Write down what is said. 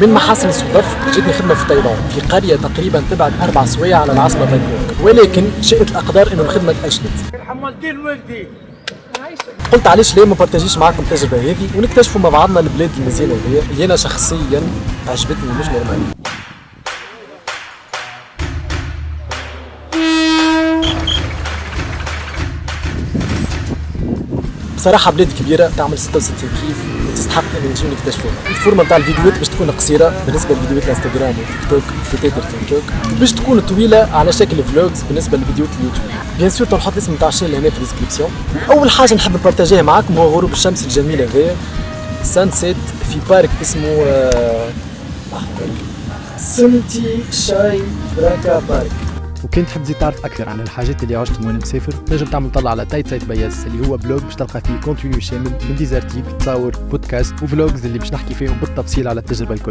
من محاسن الصدف جتني خدمة في تايلاند في قرية تقريبا تبعد 4 سوايع على العاصمة بانكوك، ولكن شاءت الأقدار إنه الخدمة تأجلت. قلت علاش ليه ما بارتاجيش معاكم التجربة هذه ونكتشفوا مع بعضنا البلاد المزيانة هذه اللي أنا شخصيا عجبتني مش نورمال. بصراحة بلاد كبيرة تعمل 66 كيف وتستحق ان نجيو نكتشفوها. الفورمة نتاع الفيديوهات باش تكون قصيرة بالنسبة لفيديوهات الانستغرام وتيك توك وتويتر تيك توك، باش تكون طويلة على شكل فلوجز بالنسبة لفيديوهات اليوتيوب. بيان سور تنحط الاسم نتاع الشانل هنا في الديسكريبسيون. اول حاجة نحب نبارتاجيها معاكم هو غروب الشمس الجميلة هذايا سانسيت في بارك اسمه سنتي شاي براكا بارك. وكنت تحب تزيد تعرف اكثر عن الحاجات اللي عشتهم وانا مسافر، تنجم تعمل طلع على تايت سايت بياس اللي هو بلوج باش تلقى فيه كونتينيو شامل من ديزارتيك تصاور بودكاست وفلوجز اللي باش نحكي فيهم بالتفصيل على التجربه الكل.